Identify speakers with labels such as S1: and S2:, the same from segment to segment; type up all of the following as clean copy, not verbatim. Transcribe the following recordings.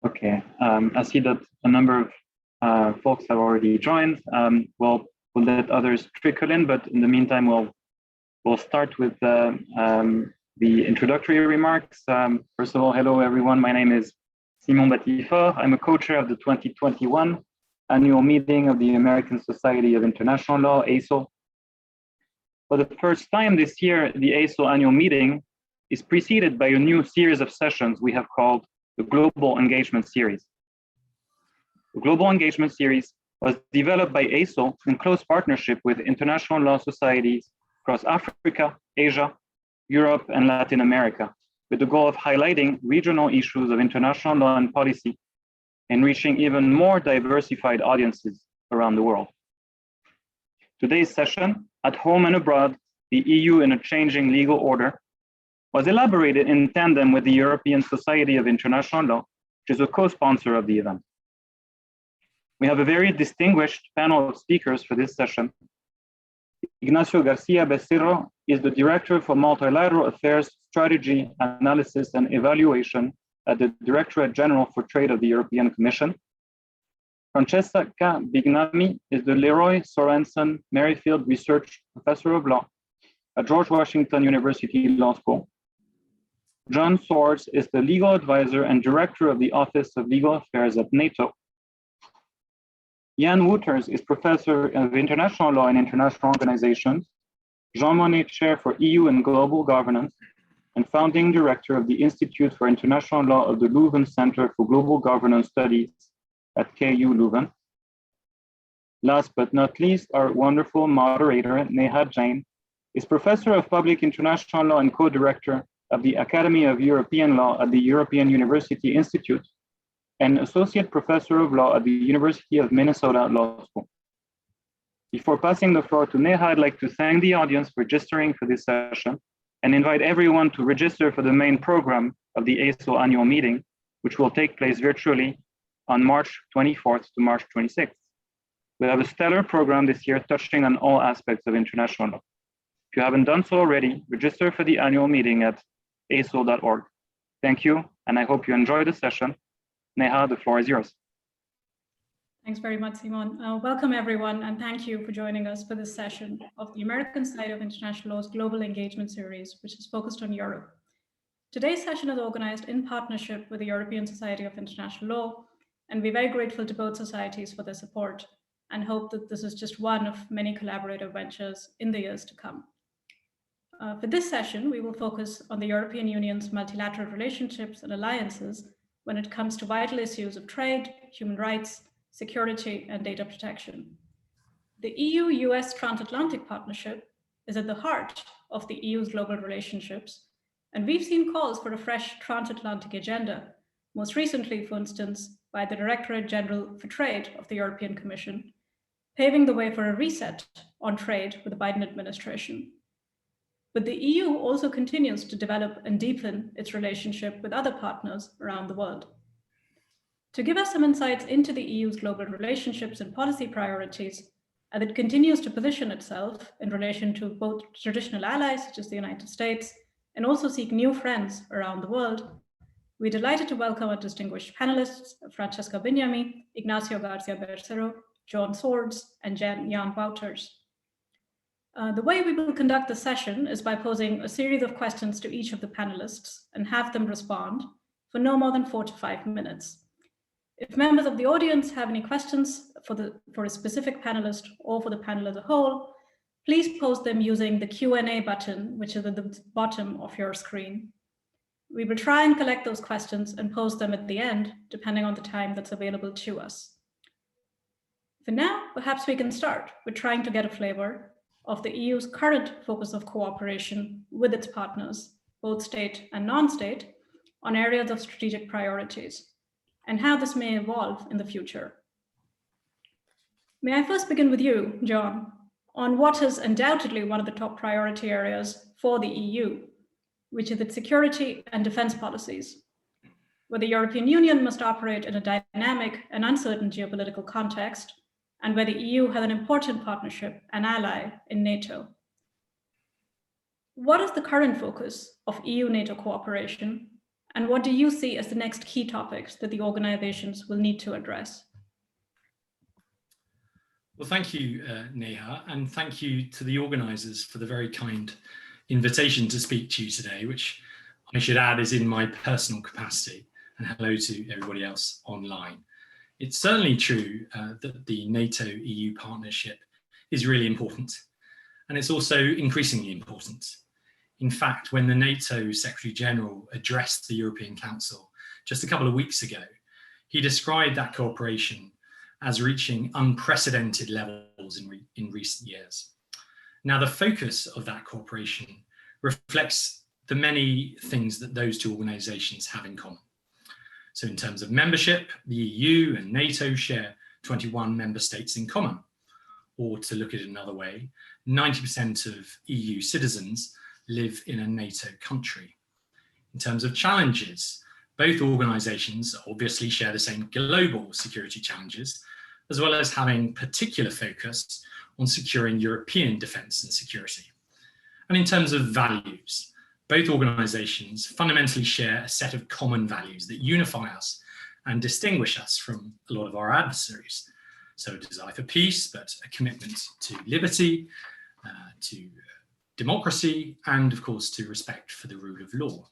S1: Okay, I see that a number of folks have already joined. We'll let others trickle in, but in the meantime, we'll start with the introductory remarks. First of all, hello everyone. My name is Simon Batifort. I'm a co-chair of the 2021 annual meeting of the American Society of International Law, ASO. For the first time this year, the ASO annual meeting is preceded by a new series of sessions we have called the Global Engagement Series. The Global Engagement Series was developed by ASO in close partnership with international law societies across Africa, Asia, Europe, and Latin America, with the goal of highlighting regional issues of international law and policy and reaching even more diversified audiences around the world. Today's session, At Home and Abroad, the EU in a Changing Legal Order, was elaborated in tandem with the European Society of International Law, which is a co-sponsor of the event. We have a very distinguished panel of speakers for this session. Ignacio Garcia Becerro is the Director for Multilateral Affairs, Strategy, Analysis, and Evaluation at the Directorate General for Trade of the European Commission. Francesca Bignami is the Leroy Sorensen Merrifield Research Professor of Law at George Washington University Law School. John Swords is the Legal Advisor and Director of the Office of Legal Affairs at NATO. Jan Wouters is Professor of International Law and International Organizations, Jean Monnet Chair for EU and Global Governance, and Founding Director of the Institute for International Law of the Leuven Center for Global Governance Studies at KU Leuven. Last but not least, our wonderful moderator, Neha Jain, is Professor of Public International Law and Co-Director of the Academy of European Law at the European University Institute, and Associate Professor of Law at the University of Minnesota Law School. Before passing the floor to Neha, I'd like to thank the audience for registering for this session and invite everyone to register for the main program of the ASO annual meeting, which will take place virtually on March 24th to March 26th. We have a stellar program this year touching on all aspects of international law. If you haven't done so already, register for the annual meeting at aso.org. Thank you, and I hope you enjoy the session. Neha, the floor is yours.
S2: Thanks very much, Simon. Welcome, everyone, and thank you for joining us for this session of the American Society of International Law's Global Engagement Series, which is focused on Europe. Today's session is organized in partnership with the European Society of International Law, and we're very grateful to both societies for their support and hope that this is just one of many collaborative ventures in the years to come. For this session, we will focus on the European Union's multilateral relationships and alliances when it comes to vital issues of trade, human rights, security, and data protection. The EU-US Transatlantic Partnership is at the heart of the EU's global relationships, and we've seen calls for a fresh transatlantic agenda, most recently, for instance, by the Directorate General for Trade of the European Commission, paving the way for a reset on trade with the Biden administration. But the EU also continues to develop and deepen its relationship with other partners around the world. To give us some insights into the EU's global relationships and policy priorities, as it continues to position itself in relation to both traditional allies, such as the United States, and also seek new friends around the world, we're delighted to welcome our distinguished panelists, Francesca Bignami, Ignacio Garcia Bercero, John Swords, and Jan Wouters. The way we will conduct the session is by posing a series of questions to each of the panelists and have them respond for no more than 4 to 5 minutes. If members of the audience have any questions for a specific panelist or for the panel as a whole, please post them using the Q&A button, which is at the bottom of your screen. We will try and collect those questions and post them at the end, depending on the time that's available to us. For now, perhaps we can start with trying to get a flavor of the EU's current focus of cooperation with its partners, both state and non-state, on areas of strategic priorities, and how this may evolve in the future. May I first begin with you, John, on what is undoubtedly one of the top priority areas for the EU, which is its security and defense policies, where the European Union must operate in a dynamic and uncertain geopolitical context, and where the EU has an important partnership and ally in NATO. What is the current focus of EU-NATO cooperation, And what do you see as the next key topics that the organizations will need to address?
S3: Well, thank you, Neha, and thank you to the organisers for the very kind invitation to speak to you today, which I should add is in my personal capacity, and hello to everybody else online. It's certainly true that the NATO-EU partnership is really important, and it's also increasingly important. In fact, when the NATO Secretary General addressed the European Council just a couple of weeks ago, he described that cooperation as reaching unprecedented levels in recent years. Now, the focus of that cooperation reflects the many things that those two organisations have in common. So in terms of membership, the EU and NATO share 21 member states in common. Or to look at it another way, 90% of EU citizens live in a NATO country. In terms of challenges, both organisations obviously share the same global security challenges, as well as having particular focus on securing European defence and security. And in terms of values, both organisations fundamentally share a set of common values that unify us and distinguish us from a lot of our adversaries. So a desire for peace, but a commitment to liberty, to democracy, and of course to respect for the rule of law.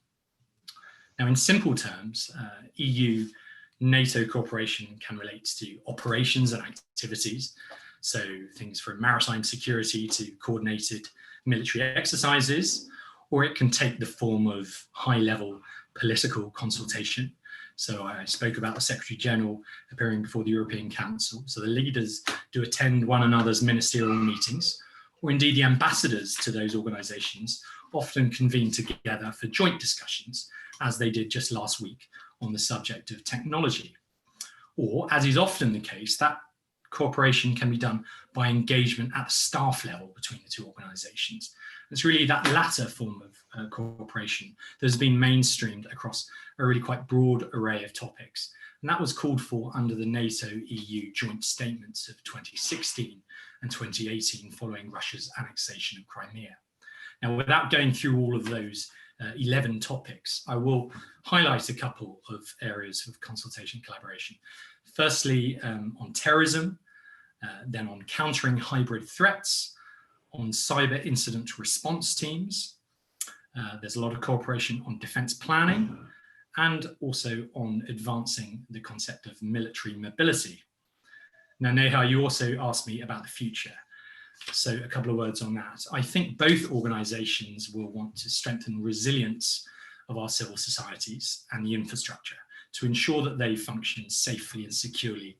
S3: Now, in simple terms, EU-NATO cooperation can relate to operations and activities, so things from maritime security to coordinated military exercises, or it can take the form of high-level political consultation. So I spoke about the Secretary General appearing before the European Council. So the leaders do attend one another's ministerial meetings, or indeed the ambassadors to those organisations often convene together for joint discussions, as they did just last week on the subject of technology. Or, as is often the case, that cooperation can be done by engagement at the staff level between the two organisations. It's really that latter form of cooperation that has been mainstreamed across a really quite broad array of topics. And that was called for under the NATO-EU joint statements of 2016 and 2018 following Russia's annexation of Crimea. Now, without going through all of those 11 topics, I will highlight a couple of areas of consultation collaboration. Firstly, on terrorism, then on countering hybrid threats, on cyber incident response teams. There's a lot of cooperation on defence planning, and also on advancing the concept of military mobility. Now, Neha, you also asked me about the future. So a couple of words on that. I think both organisations will want to strengthen resilience of our civil societies and the infrastructure to ensure that they function safely and securely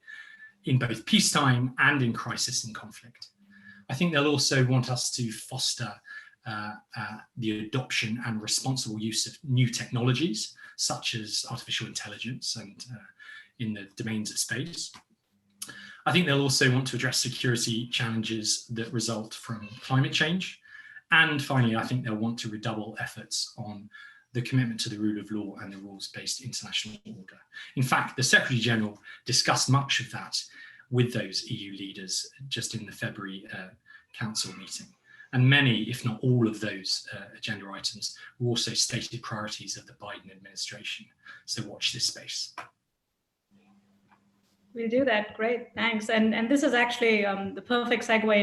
S3: in both peacetime and in crisis and conflict. I think they'll also want us to foster the adoption and responsible use of new technologies, such as artificial intelligence and in the domains of space. I think they'll also want to address security challenges that result from climate change. And finally, I think they'll want to redouble efforts on the commitment to the rule of law and the rules-based international order. In fact, the Secretary General discussed much of that with those EU leaders just in the February Council meeting. And many, if not all of those agenda items were also stated priorities of the Biden administration. So watch this space.
S2: We'll do that. Great, thanks. And this is actually the perfect segue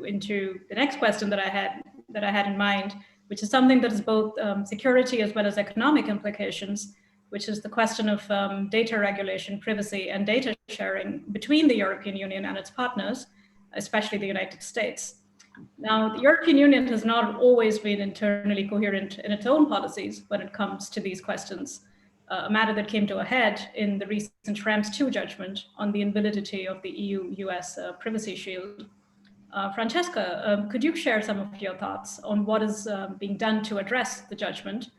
S2: into the next question that I had in mind, which is something that is both security as well as economic implications, which is the question of data regulation, privacy, and data sharing between the European Union and its partners, especially the United States. Now, the European Union has not always been internally coherent in its own policies when it comes to these questions, a matter that came to a head in the recent Schrems II judgment on the invalidity of the EU-US Privacy Shield. Francesca, could you share some of your thoughts on what is being done to address the judgment,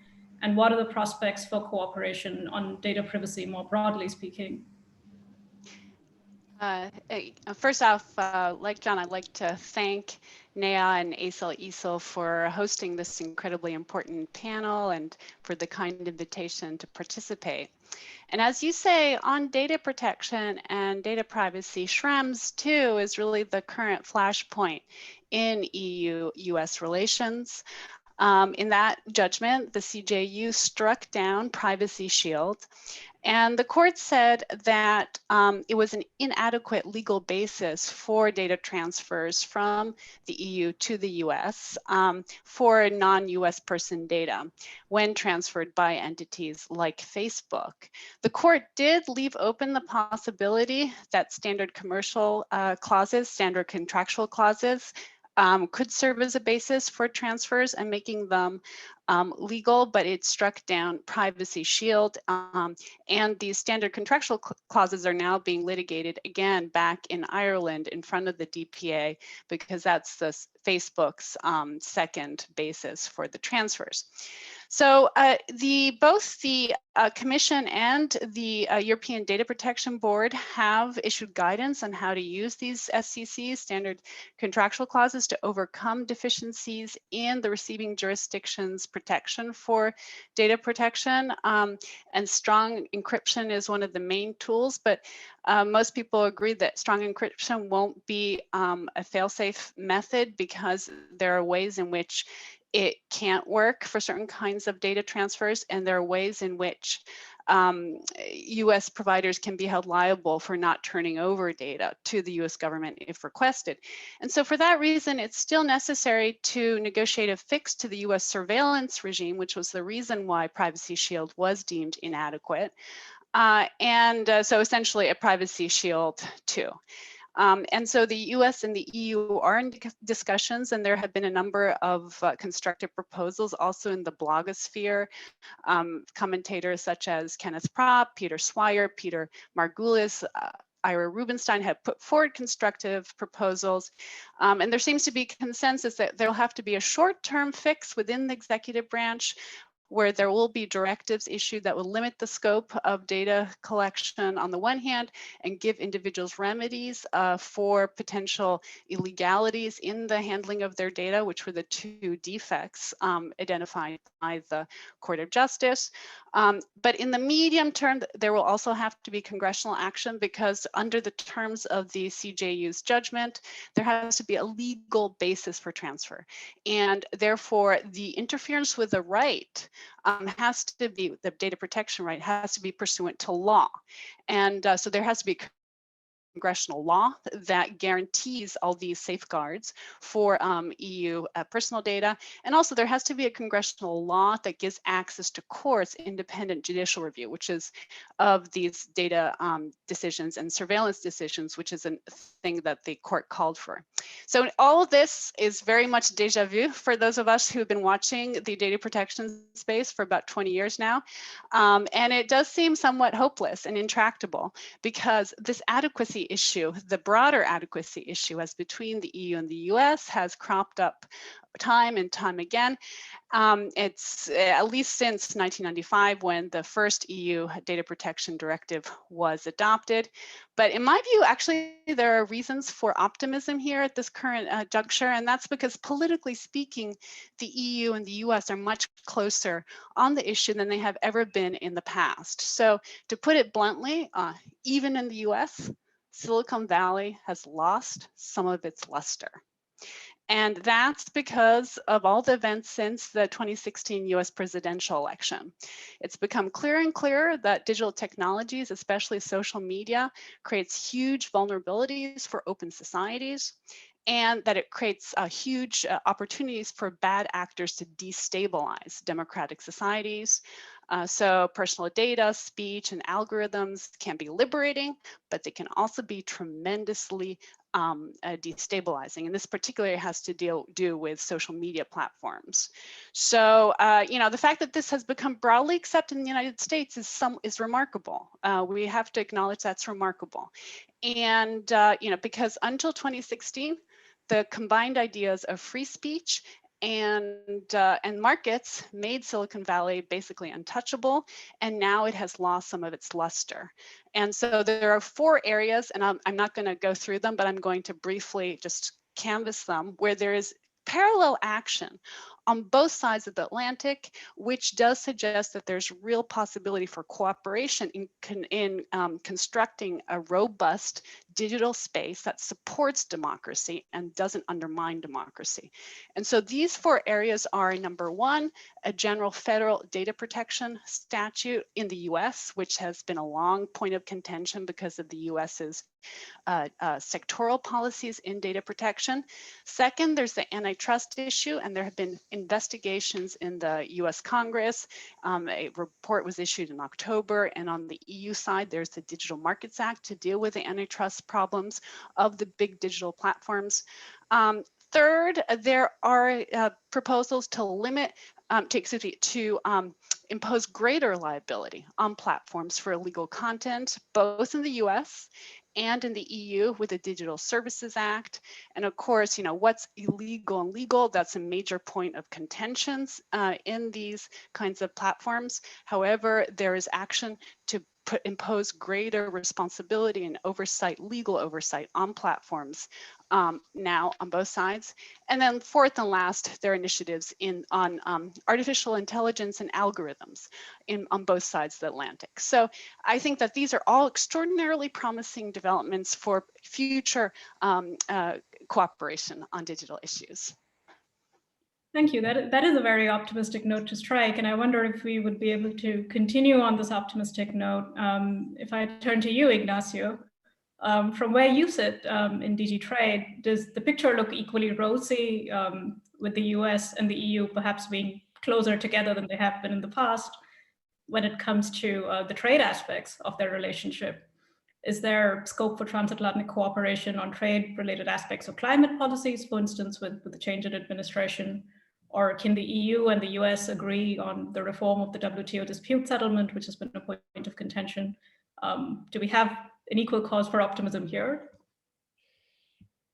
S2: and what are the prospects for cooperation on data privacy more broadly speaking?
S4: First off, like John, I'd like to thank Neha and ACEL for hosting this incredibly important panel and for the kind invitation to participate. And as you say, on data protection and data privacy, Schrems II is really the current flashpoint in EU-US relations. In that judgment, the CJU struck down Privacy Shield, and the court said that it was an inadequate legal basis for data transfers from the EU to the US for non-US person data when transferred by entities like Facebook. The court did leave open the possibility that standard commercial clauses, standard contractual clauses, could serve as a basis for transfers and making them legal, but it struck down Privacy Shield. And these standard contractual clauses are now being litigated again back in Ireland in front of the DPA, because that's Facebook's second basis for the transfers. So both the Commission and the European Data Protection Board have issued guidance on how to use these SCCs, standard contractual clauses, to overcome deficiencies in the receiving jurisdiction's protection for data protection. And strong encryption is one of the main tools, but most people agree that strong encryption won't be a fail-safe method, because there are ways in which it can't work for certain kinds of data transfers, and there are ways in which US providers can be held liable for not turning over data to the US government if requested. And so for that reason, it's still necessary to negotiate a fix to the US surveillance regime, which was the reason why Privacy Shield was deemed inadequate. So essentially a Privacy Shield 2. And so the US and the EU are in discussions, and there have been a number of constructive proposals also in the blogosphere. Commentators such as Kenneth Propp, Peter Swire, Peter Margulis, Ira Rubinstein have put forward constructive proposals. And there seems to be consensus that there'll have to be a short-term fix within the executive branch, where there will be directives issued that will limit the scope of data collection on the one hand and give individuals remedies for potential illegalities in the handling of their data, which were the two defects identified by the Court of Justice. But in the medium term, there will also have to be congressional action, because under the terms of the CJU's judgment, there has to be a legal basis for transfer. And therefore, the interference with the right has to be, the data protection right has to be pursuant to law. And so there has to be congressional law that guarantees all these safeguards for EU personal data. And also there has to be a congressional law that gives access to courts, independent judicial review, which is of these data decisions and surveillance decisions, which is a thing that the court called for. So all of this is very much deja vu for those of us who've been watching the data protection space for about 20 years now. And it does seem somewhat hopeless and intractable, because this adequacy issue, the broader adequacy issue as between the EU and the US, has cropped up time and time again. It's at least since 1995, when the first EU data protection directive was adopted. But in my view, actually, there are reasons for optimism here at this current juncture, and that's because politically speaking, the EU and the US are much closer on the issue than they have ever been in the past. So to put it bluntly, even in the US, Silicon Valley has lost some of its luster. And that's because of all the events since the 2016 US presidential election. It's become clearer and clearer that digital technologies, especially social media, creates huge vulnerabilities for open societies, and that it creates huge opportunities for bad actors to destabilize democratic societies. So personal data, speech, and algorithms can be liberating, but they can also be tremendously destabilizing. And this particularly has to do with social media platforms. So, the fact that this has become broadly accepted in the United States is remarkable. We have to acknowledge that's remarkable. And, because until 2016, the combined ideas of free speech and markets made Silicon Valley basically untouchable, and now it has lost some of its luster. And so there are 4 areas, and I'm not going to go through them, but I'm going to briefly just canvass them, where there is parallel action on both sides of the Atlantic, which does suggest that there's real possibility for cooperation in constructing a robust digital space that supports democracy and doesn't undermine democracy. And so these 4 areas are, number 1, a general federal data protection statute in the US, which has been a long point of contention because of the US's sectoral policies in data protection. Second, there's the antitrust issue, and there have been investigations in the US Congress. A report was issued in October, and on the EU side, there's the Digital Markets Act to deal with the antitrust problems of the big digital platforms. Third, there are proposals to limit, to impose greater liability on platforms for illegal content, both in the US and in the EU with the Digital Services Act. And of course, what's illegal and legal, that's a major point of contentions in these kinds of platforms. However, there is action to impose greater responsibility and oversight, legal oversight on platforms now on both sides. And then fourth and last, there are initiatives on artificial intelligence and algorithms on both sides of the Atlantic. So I think that these are all extraordinarily promising developments for future cooperation on digital issues.
S2: Thank you. That is a very optimistic note to strike. And I wonder if we would be able to continue on this optimistic note. If I turn to you, Ignacio, from where you sit in DG Trade, does the picture look equally rosy with the US and the EU perhaps being closer together than they have been in the past when it comes to the trade aspects of their relationship? Is there scope for transatlantic cooperation on trade-related aspects of climate policies, for instance, with the change in administration? Or can the EU and the US agree on the reform of the WTO dispute settlement, which has been a point of contention? Do we have an equal cause for optimism here?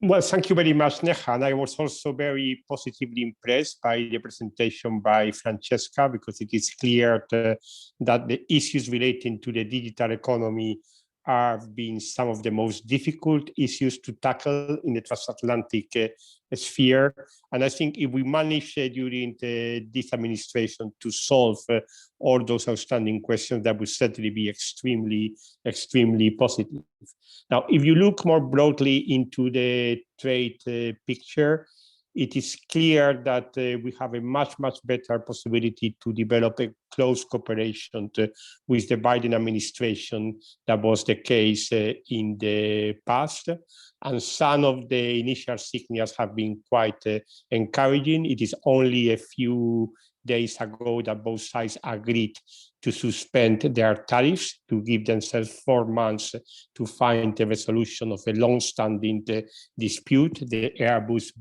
S5: Well, thank you very much, Neha. And I was also very positively impressed by the presentation by Francesca, because it is clear that the issues relating to the digital economy have been some of the most difficult issues to tackle in the transatlantic sphere. And I think if we manage during this administration to solve all those outstanding questions, that would certainly be extremely, extremely positive. Now, if you look more broadly into the trade picture, it is clear that we have a much, much better possibility to develop a close cooperation with the Biden administration than was the case in the past. And some of the initial signals have been quite encouraging. It is only a few days ago that both sides agreed to suspend their tariffs, to give themselves 4 months to find a resolution of a long-standing dispute, the Airbus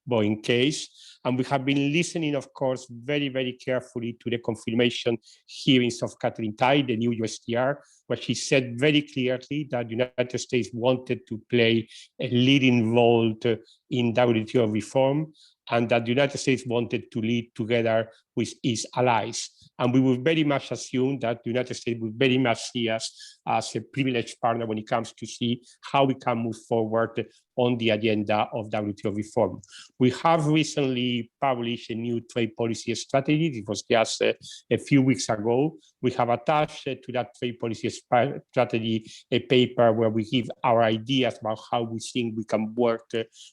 S5: Boeing case. And we have been listening, of course, very, very carefully to the confirmation hearings of Catherine Tai, the new USTR, where she said very clearly that the United States wanted to play a leading role in WTO reform, and that the United States wanted to lead together with its allies. And we would very much assume that the United States would very much see us as a privileged partner when it comes to see how we can move forward on the agenda of WTO reform. We have recently published a new trade policy strategy. It was just a few weeks ago. We have attached to that trade policy strategy a paper where we give our ideas about how we think we can work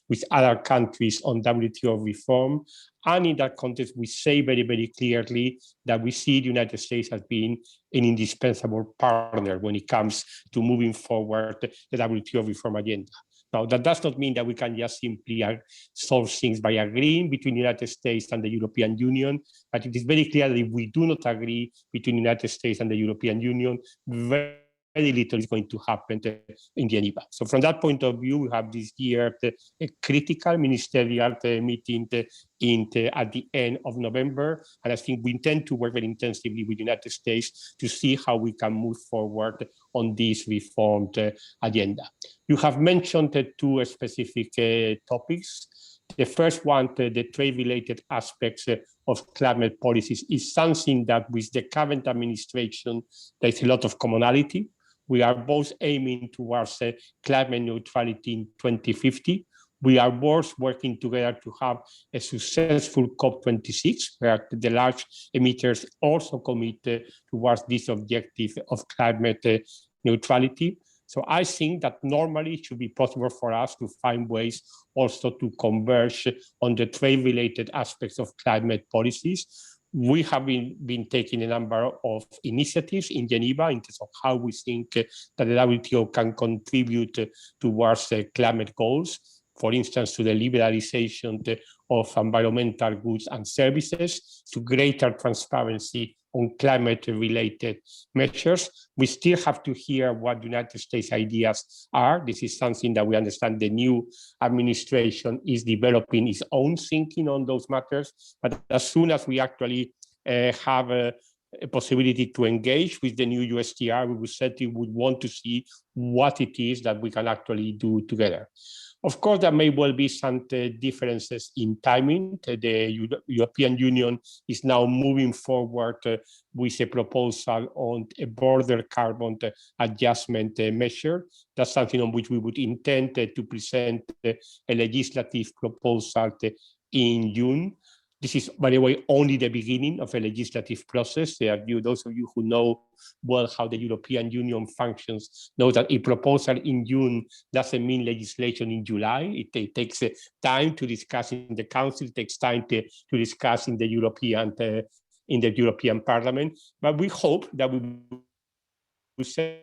S5: with other countries on WTO reform. And in that context, we say very, very clearly that we see the United States as being an indispensable partner when it comes to moving forward the WTO reform agenda. Now, that does not mean that we can just simply solve things by agreeing between the United States and the European Union, but it is very clear that if we do not agree between the United States and the European Union, very little is going to happen in Geneva. So from that point of view, we have this year a critical ministerial meeting at the end of November. And I think we intend to work very intensively with the United States to see how we can move forward on this reformed agenda. You have mentioned 2 specific topics. The first one, the trade-related aspects of climate policies, is something that with the current administration, there's a lot of commonality. We are both aiming towards climate neutrality in 2050. We are both working together to have a successful COP26, where the large emitters also commit towards this objective of climate neutrality. So I think that normally it should be possible for us to find ways also to converge on the trade-related aspects of climate policies. We have been taking a number of initiatives in Geneva in terms of how we think that the WTO can contribute towards climate goals. For instance, to the liberalization of environmental goods and services, to greater transparency on climate-related measures. We still have to hear what the United States ideas are. This is something that we understand the new administration is developing its own thinking on those matters. But as soon as we actually have a possibility to engage with the new USTR, we certainly would want to see what it is that we can actually do together. Of course, there may well be some differences in timing. The European Union is now moving forward with a proposal on a border carbon adjustment measure. That's something on which we would intend to present a legislative proposal in June. This is, by the way, only the beginning of a legislative process. Those of you who know well how the European Union functions know that a proposal in June doesn't mean legislation in July. It takes time to discuss in the Council, it takes time to discuss in the European Parliament. But we hope that we will certainly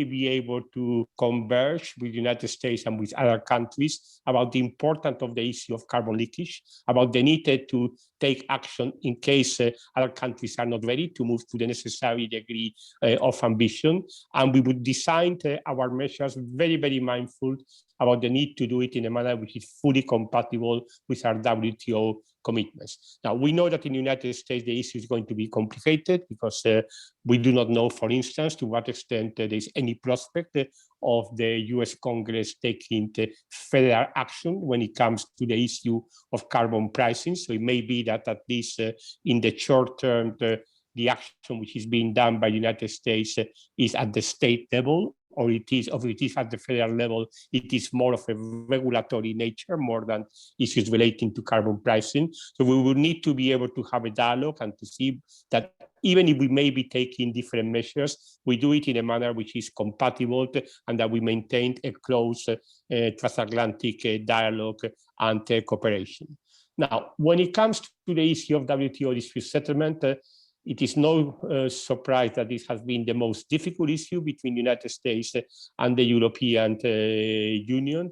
S5: be able to converge with the United States and with other countries about the importance of the issue of carbon leakage, about the need to take action in case other countries are not ready to move to the necessary degree of ambition. And we would design our measures very, very mindful about the need to do it in a manner which is fully compatible with our WTO commitments. Now, we know that in the United States, the issue is going to be complicated because we do not know, for instance, to what extent there is any prospect of the US Congress taking federal action when it comes to the issue of carbon pricing. So it may be that at least in the short term, the action which is being done by the United States is at the state level, or it is at the federal level, it is more of a regulatory nature more than issues relating to carbon pricing. So we will need to be able to have a dialogue and to see that even if we may be taking different measures, we do it in a manner which is compatible and that we maintain a close transatlantic dialogue and cooperation. Now, when it comes to the issue of WTO dispute settlement, it is no surprise that this has been the most difficult issue between the United States and the European Union.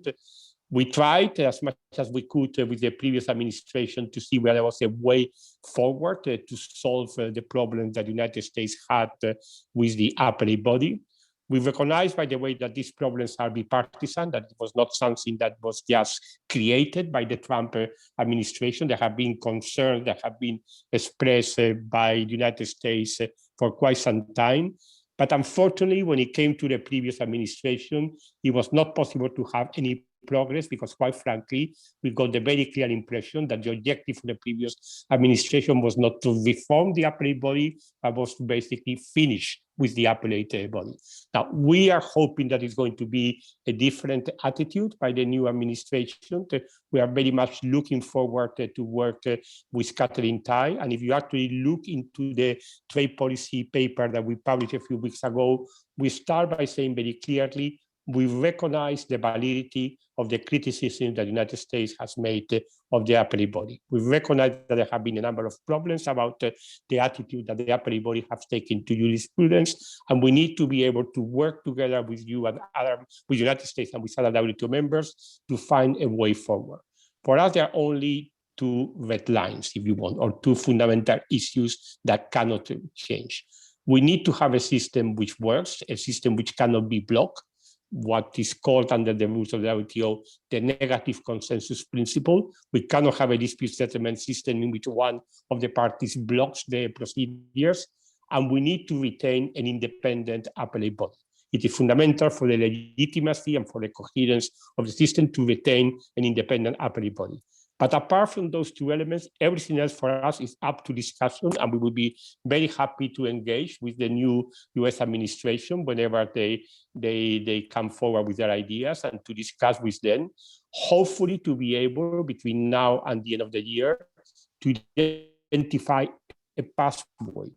S5: We tried as much as we could with the previous administration to see whether there was a way forward to solve the problem that the United States had with the appellate body. We recognize, by the way, that these problems are bipartisan, that it was not something that was just created by the Trump administration. There have been concerns that have been expressed by the United States for quite some time. But unfortunately, when it came to the previous administration, it was not possible to have any progress because, quite frankly, we got the very clear impression that the objective of the previous administration was not to reform the appellate body, but was to basically finish with the appellate body. Now, we are hoping that it's going to be a different attitude by the new administration. We are very much looking forward to work with Catherine Tai. And if you actually look into the trade policy paper that we published a few weeks ago, we start by saying very clearly, we recognize the validity of the criticism that the United States has made of the appellate body. We recognize that there have been a number of problems about the attitude that the appellate body has taken to jurisprudence, and we need to be able to work together with you and with the United States and with other WTO members to find a way forward. For us, there are only two red lines, if you want, or two fundamental issues that cannot change. We need to have a system which works, a system which cannot be blocked, what is called under the rules of the WTO, the negative consensus principle. We cannot have a dispute settlement system in which one of the parties blocks the procedures, and we need to retain an independent appellate body. It is fundamental for the legitimacy and for the coherence of the system to retain an independent appellate body. But apart from those two elements, everything else for us is up to discussion, and we will be very happy to engage with the new US administration whenever they come forward with their ideas and to discuss with them. hopefully to be able between now and the end of the year to identify a pathway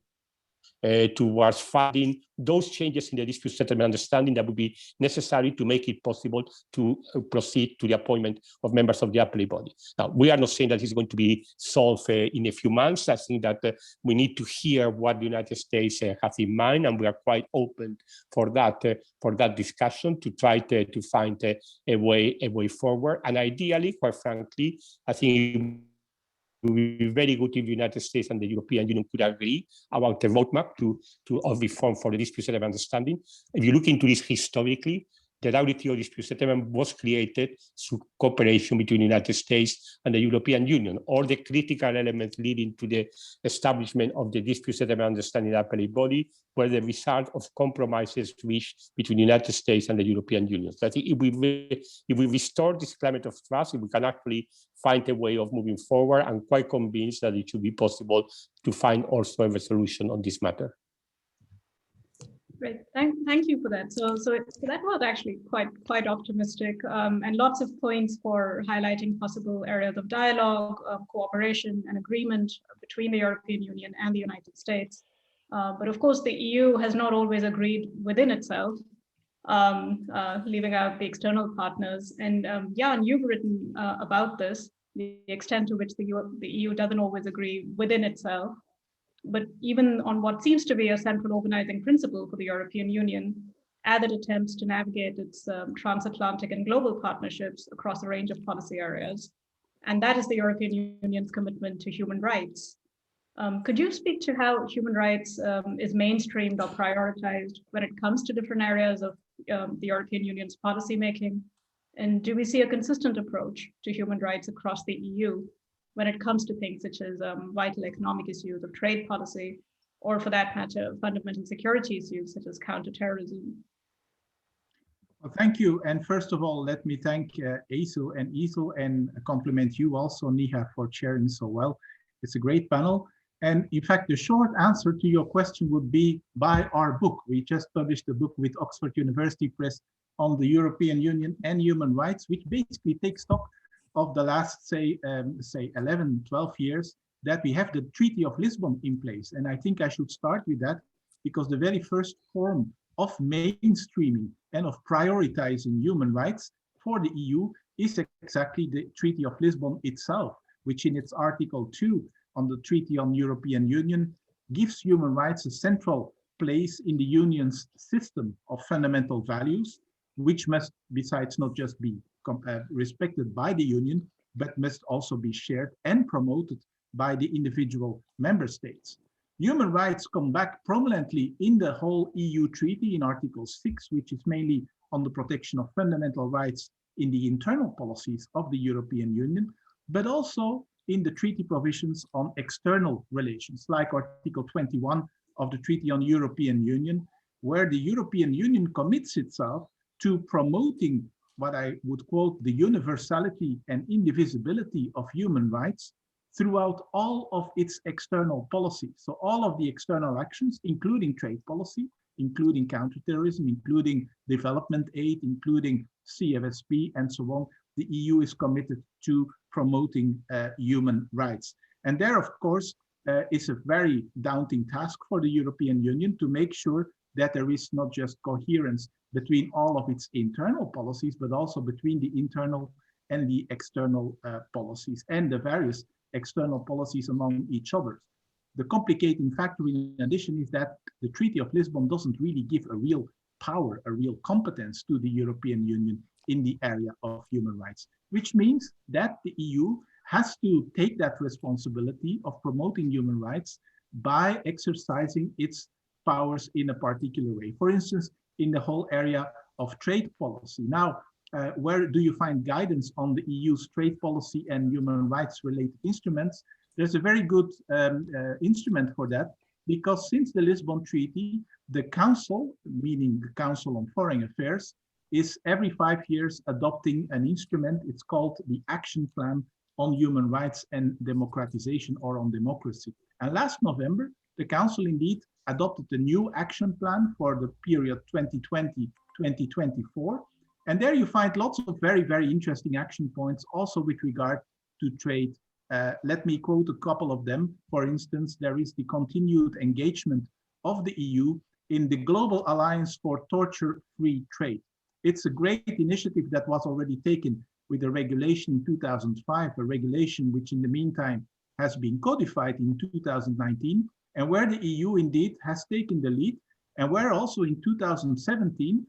S5: towards finding those changes in the dispute settlement understanding that would be necessary to make it possible to proceed to the appointment of members of the appellate body. Now, we are not saying that it's going to be solved in a few months. I think that we need to hear what the United States has in mind, and we are quite open for that discussion to try to find a way forward. And ideally, quite frankly, I think it would be very good if the United States and the European Union could agree about a roadmap of reform for the dispute settlement understanding. If you look into this historically, the WTO dispute settlement was created through cooperation between the United States and the European Union. All the critical elements leading to the establishment of the dispute settlement understanding appellate body were the result of compromises reached between the United States and the European Union. So I think if we restore this climate of trust, if we can actually find a way of moving forward, I'm quite convinced that it should be possible to find also a resolution on this matter.
S2: Great, thank you for that. So that was actually quite optimistic, and lots of points for highlighting possible areas of dialogue, cooperation, and agreement between the European Union and the United States. But of course, the EU has not always agreed within itself, leaving out the external partners. And Jan, you've written about this, the extent to which the EU doesn't always agree within itself. But even on what seems to be a central organizing principle for the European Union, added attempts to navigate its transatlantic and global partnerships across a range of policy areas. And that is the European Union's commitment to human rights. Could you speak to how human rights is mainstreamed or prioritized when it comes to different areas of the European Union's policymaking? And do we see a consistent approach to human rights across the EU when it comes to things such as vital economic issues of trade policy, or for that matter, fundamental security issues such as counterterrorism?
S6: Well, thank you. And first of all, let me thank Asil and compliment you also, Neha, for chairing so well. It's a great panel. And in fact, the short answer to your question would be by our book. We just published a book with Oxford University Press on the European Union and human rights, which basically takes stock of the last, say 11, 12 years that we have the Treaty of Lisbon in place. And I think I should start with that because the very first form of mainstreaming and of prioritizing human rights for the EU is exactly the Treaty of Lisbon itself, which in its Article 2 on the Treaty on European Union gives human rights a central place in the Union's system of fundamental values, which must, besides not just be respected by the Union, but must also be shared and promoted by the individual member states. Human rights come back prominently in the whole EU treaty in Article 6, which is mainly on the protection of fundamental rights in the internal policies of the European Union, but also in the treaty provisions on external relations, like Article 21 of the Treaty on European Union, where the European Union commits itself to promoting what I would quote the universality and indivisibility of human rights throughout all of its external policies. So all of the external actions, including trade policy, including counterterrorism, including development aid, including CFSP and so on, the EU is committed to promoting human rights. And there, of course, it's a very daunting task for the European Union to make sure that there is not just coherence between all of its internal policies, but also between the internal and the external policies and the various external policies among each other. The complicating factor in addition is that the Treaty of Lisbon doesn't really give a real power, a real competence to the European Union in the area of human rights, which means that the EU has to take that responsibility of promoting human rights by exercising its powers in a particular way. For instance, in the whole area of trade policy. Now, where do you find guidance on the EU's trade policy and human rights related instruments? There's a very good instrument for that, because since the Lisbon Treaty, the Council, meaning the Council on Foreign Affairs, is every 5 years adopting an instrument. It's called the Action Plan on Human Rights and Democratization, or on democracy. And last November, the Council indeed adopted a new action plan for the period 2020-2024, And there you find lots of very, very interesting action points also with regard to trade. Let me quote a couple of them. For instance, there is the continued engagement of the EU in the Global Alliance for Torture-Free Trade. It's a great initiative that was already taken with a regulation in 2005, a regulation which in the meantime has been codified in 2019, and where the EU indeed has taken the lead, and where also in 2017,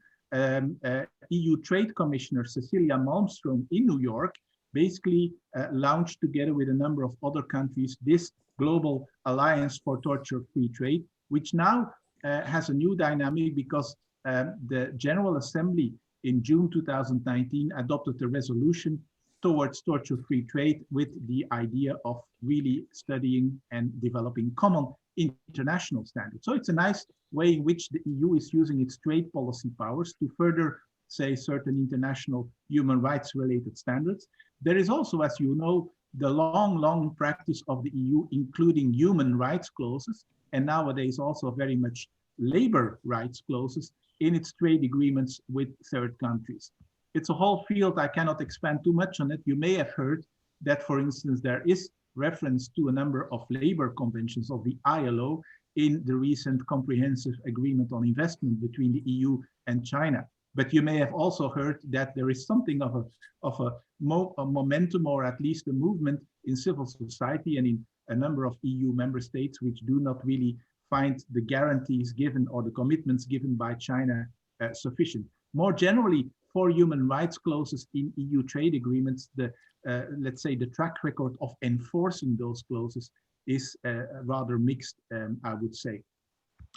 S6: EU Trade Commissioner Cecilia Malmström in New York basically launched together with a number of other countries this Global Alliance for Torture-Free Trade, which now has a new dynamic because the General Assembly in June 2019 adopted a resolution towards torture-free trade with the idea of really studying and developing common international standards. So it's a nice way in which the EU is using its trade policy powers to further, say, certain international human rights related standards. There is also, as you know, the long practice of the EU, including human rights clauses, and nowadays also very much labor rights clauses in its trade agreements with third countries. It's a whole field, I cannot expand too much on it. You may have heard that, for instance, there is reference to a number of labor conventions of the ILO in the recent comprehensive agreement on investment between the EU and China. But you may have also heard that there is something of a momentum, or at least a movement in civil society and in a number of EU member states which do not really find the guarantees given or the commitments given by China sufficient. More generally, for human rights clauses in EU trade agreements, the let's say the track record of enforcing those clauses is rather mixed, I would say.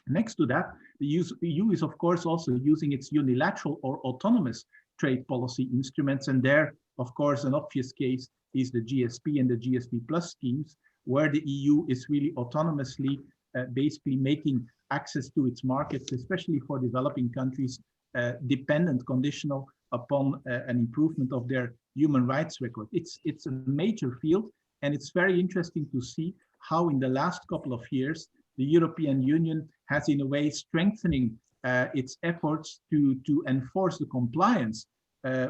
S6: Next to that, the EU is of course also using its unilateral or autonomous trade policy instruments, and there, of course, an obvious case is the GSP and the GSP Plus schemes, where the EU is really autonomously basically making access to its markets, especially for developing countries, dependent, conditional upon an improvement of their human rights record. It's a major field, and it's very interesting to see how in the last couple of years, the European Union has in a way strengthening its efforts to enforce the compliance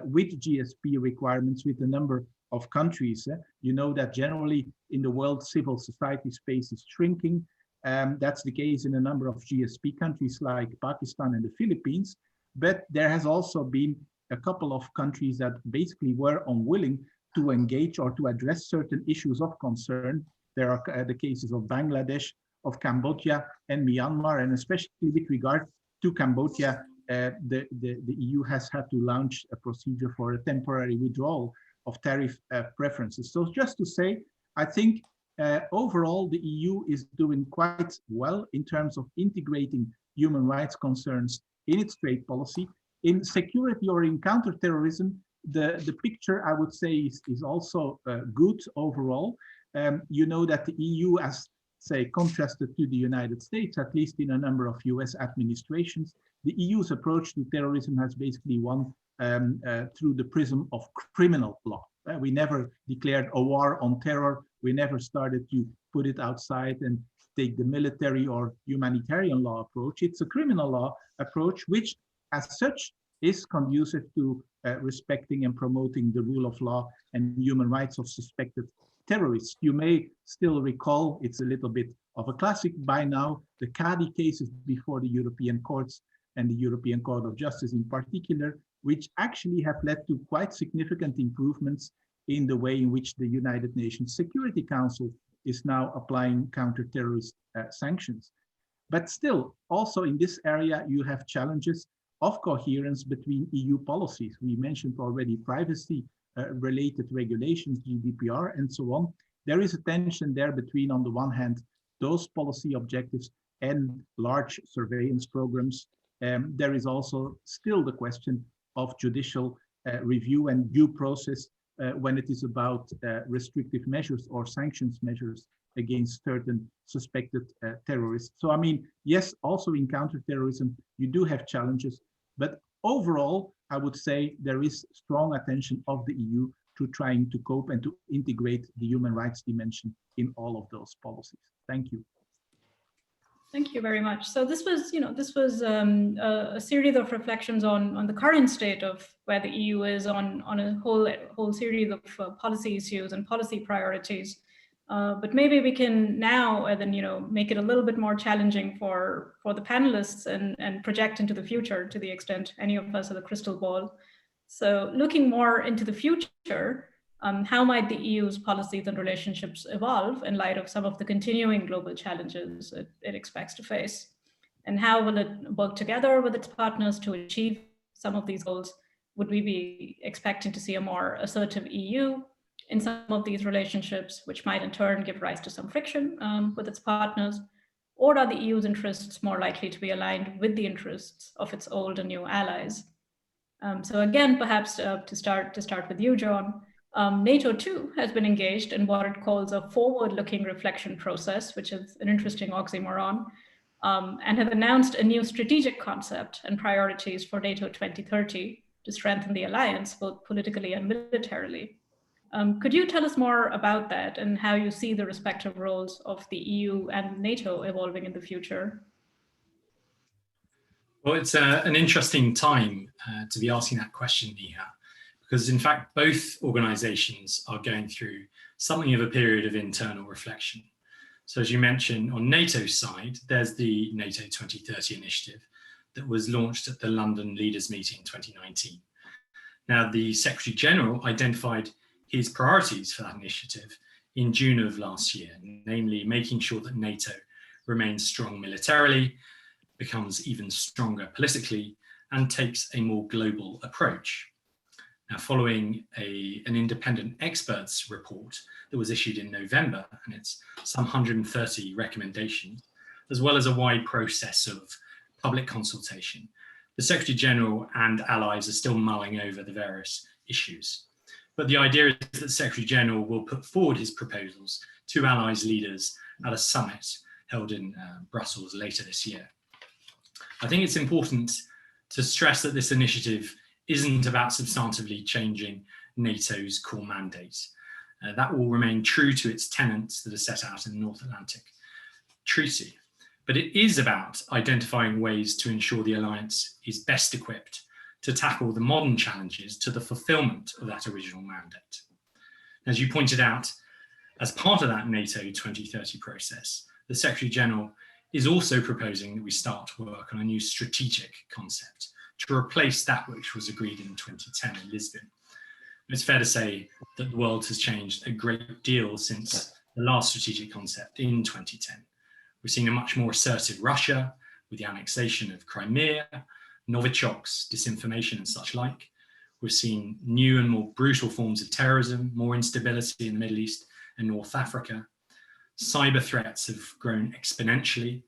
S6: with GSP requirements with a number of countries. You know that generally in the world, civil society space is shrinking. That's the case in a number of GSP countries like Pakistan and the Philippines. But there has also been a couple of countries that basically were unwilling to engage or to address certain issues of concern. There are the cases of Bangladesh, of Cambodia and Myanmar, and especially with regard to Cambodia, the EU has had to launch a procedure for a temporary withdrawal of tariff preferences. So just to say, I think overall the EU is doing quite well in terms of integrating human rights concerns in its trade policy. In security or in counterterrorism, the picture, I would say, is also good overall. You know that the EU, as say contrasted to the United States, at least in a number of US administrations, the EU's approach to terrorism has basically won through the prism of criminal law. We never declared a war on terror. We never started to put it outside and take the military or humanitarian law approach. It's a criminal law approach, which as such is conducive to respecting and promoting the rule of law and human rights of suspected terrorists. You may still recall, it's a little bit of a classic by now, the Cadi cases before the European courts and the European Court of Justice in particular, which actually have led to quite significant improvements in the way in which the United Nations Security Council is now applying counter-terrorist sanctions. But still, also in this area, you have challenges of coherence between EU policies. We mentioned already privacy related regulations, GDPR, and so on. There is a tension there between, on the one hand, those policy objectives and large surveillance programs. There is also still the question of judicial review and due process when it is about restrictive measures or sanctions measures against certain suspected terrorists. So, I mean, yes, also in counterterrorism, you do have challenges, but overall, I would say there is strong attention of the EU to trying to cope and to integrate the human rights dimension in all of those policies. Thank you.
S2: Thank you very much. So this was, a series of reflections on the current state of where the EU is on a whole series of policy issues and policy priorities. But maybe we can now make it a little bit more challenging for the panelists and project into the future to the extent any of us have a crystal ball. So looking more into the future, how might the EU's policies and relationships evolve in light of some of the continuing global challenges it expects to face? And how will it work together with its partners to achieve some of these goals? Would we be expecting to see a more assertive EU in some of these relationships, which might in turn give rise to some friction with its partners? Or are the EU's interests more likely to be aligned with the interests of its old and new allies? So again, perhaps to start with you, John, NATO too has been engaged in what it calls a forward-looking reflection process, which is an interesting oxymoron, and have announced a new strategic concept and priorities for NATO 2030 to strengthen the alliance, both politically and militarily. Could you tell us more about that and how you see the respective roles of the EU and NATO evolving in the future?
S3: Well, it's an interesting time to be asking that question, Neha, because in fact, both organizations are going through something of a period of internal reflection. So as you mentioned, on NATO's side, there's the NATO 2030 initiative that was launched at the London Leaders Meeting in 2019. Now, the Secretary General identified his priorities for that initiative in June of last year, namely making sure that NATO remains strong militarily, becomes even stronger politically, and takes a more global approach. Now, following an independent experts report that was issued in November, and it's some 130 recommendations, as well as a wide process of public consultation, the Secretary General and allies are still mulling over the various issues. But the idea is that the Secretary General will put forward his proposals to allies leaders at a summit held in Brussels later this year. I think it's important to stress that this initiative isn't about substantively changing NATO's core mandate. That will remain true to its tenets that are set out in the North Atlantic Treaty. But it is about identifying ways to ensure the alliance is best equipped to tackle the modern challenges to the fulfillment of that original mandate. As you pointed out, as part of that NATO 2030 process, the Secretary General is also proposing that we start work on a new strategic concept to replace that which was agreed in 2010 in Lisbon. It's fair to say that the world has changed a great deal since the last strategic concept in 2010. We've seen a much more assertive Russia with the annexation of Crimea, Novichok's disinformation and such like. We've seen new and more brutal forms of terrorism, more instability in the Middle East and North Africa. Cyber threats have grown exponentially,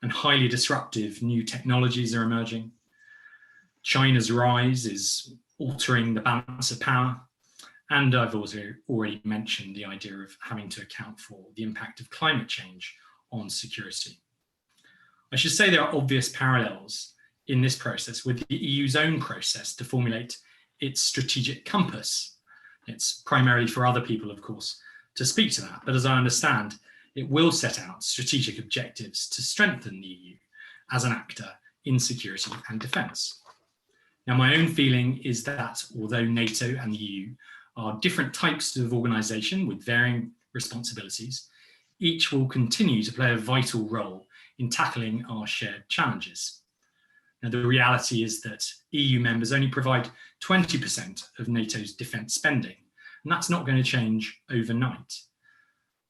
S3: and highly disruptive new technologies are emerging. China's rise is altering the balance of power. And I've also already mentioned the idea of having to account for the impact of climate change on security. I should say there are obvious parallels in this process with the EU's own process to formulate its strategic compass. It's primarily for other people, of course, to speak to that, but as I understand, it will set out strategic objectives to strengthen the EU as an actor in security and defence. Now, my own feeling is that although NATO and the EU are different types of organisation with varying responsibilities, each will continue to play a vital role in tackling our shared challenges. Now, the reality is that EU members only provide 20% of NATO's defence spending, and that's not going to change overnight.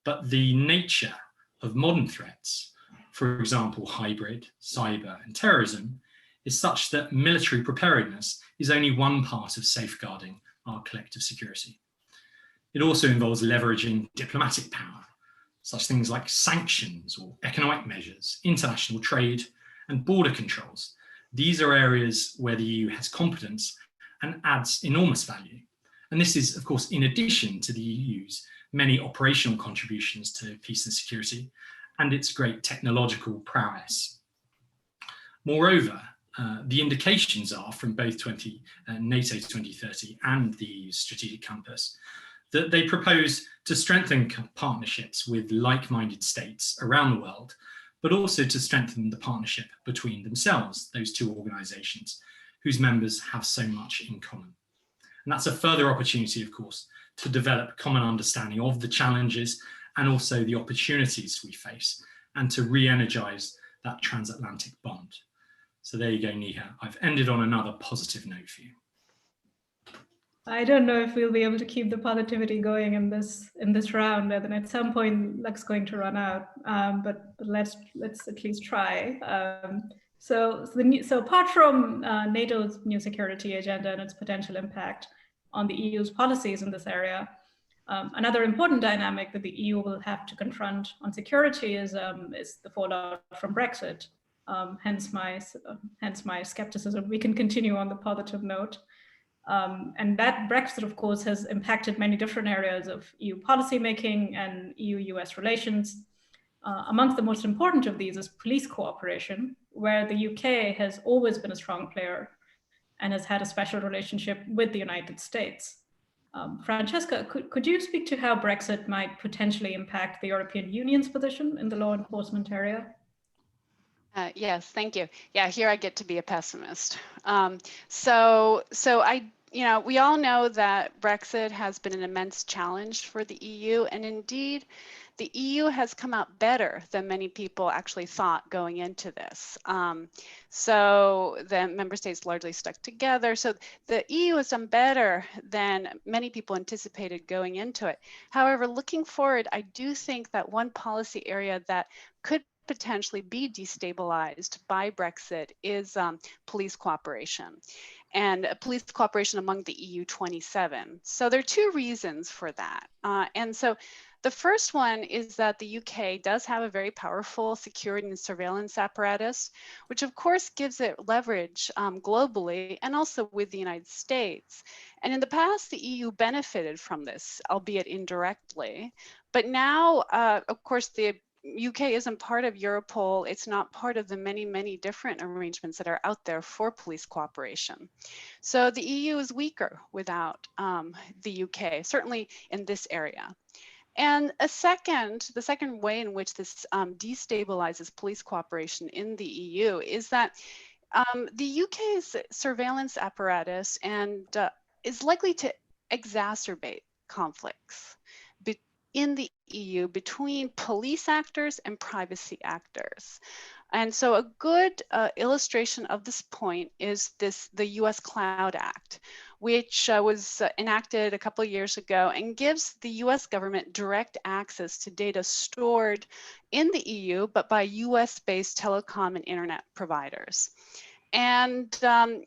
S3: But the nature of modern threats, for example, hybrid, cyber, and terrorism, is such that military preparedness is only one part of safeguarding our collective security. It also involves leveraging diplomatic power, such things like sanctions or economic measures, international trade, and border controls. These are areas where the EU has competence and adds enormous value. And this is, of course, in addition to the EU's many operational contributions to peace and security and its great technological prowess. Moreover, the indications are from both NATO 2030 and the EU's strategic compass that they propose to strengthen partnerships with like-minded states around the world but also to strengthen the partnership between themselves, those two organisations, whose members have so much in common. And that's a further opportunity, of course, to develop common understanding of the challenges and also the opportunities we face, and to re-energise that transatlantic bond. So there you go, Neha. I've ended on another positive note for you.
S2: I don't know if we'll be able to keep the positivity going in this round. And at some point, luck's going to run out. But let's at least try. So apart from NATO's new security agenda and its potential impact on the EU's policies in this area, another important dynamic that the EU will have to confront on security is the fallout from Brexit. Hence my skepticism. We can continue on the positive note. And that Brexit, of course, has impacted many different areas of EU policymaking and EU-US relations. Amongst the most important of these is police cooperation, where the UK has always been a strong player and has had a special relationship with the United States. Francesca, could you speak to how Brexit might potentially impact the European Union's position in the law enforcement area?
S4: Yes, thank you. Yeah, here I get to be a pessimist. We all know that Brexit has been an immense challenge for the EU, and indeed, the EU has come out better than many people actually thought going into this. So the member states largely stuck together. So the EU has done better than many people anticipated going into it. However, looking forward, I do think that one policy area that could potentially be destabilized by Brexit is police cooperation and police cooperation among the EU 27. So there are two reasons for that. And so the first one is that the UK does have a very powerful security and surveillance apparatus, which of course gives it leverage globally and also with the United States. And in the past, the EU benefited from this, albeit indirectly. But now, of course, the UK isn't part of Europol. It's not part of the many, many different arrangements that are out there for police cooperation. So the EU is weaker without the UK, certainly in this area. And the second way in which this destabilizes police cooperation in the EU is that the UK's surveillance apparatus is likely to exacerbate conflicts in the EU between police actors and privacy actors. And so a good illustration of this point is the US Cloud Act, which was enacted a couple of years ago and gives the US government direct access to data stored in the EU, but by US-based telecom and internet providers. And the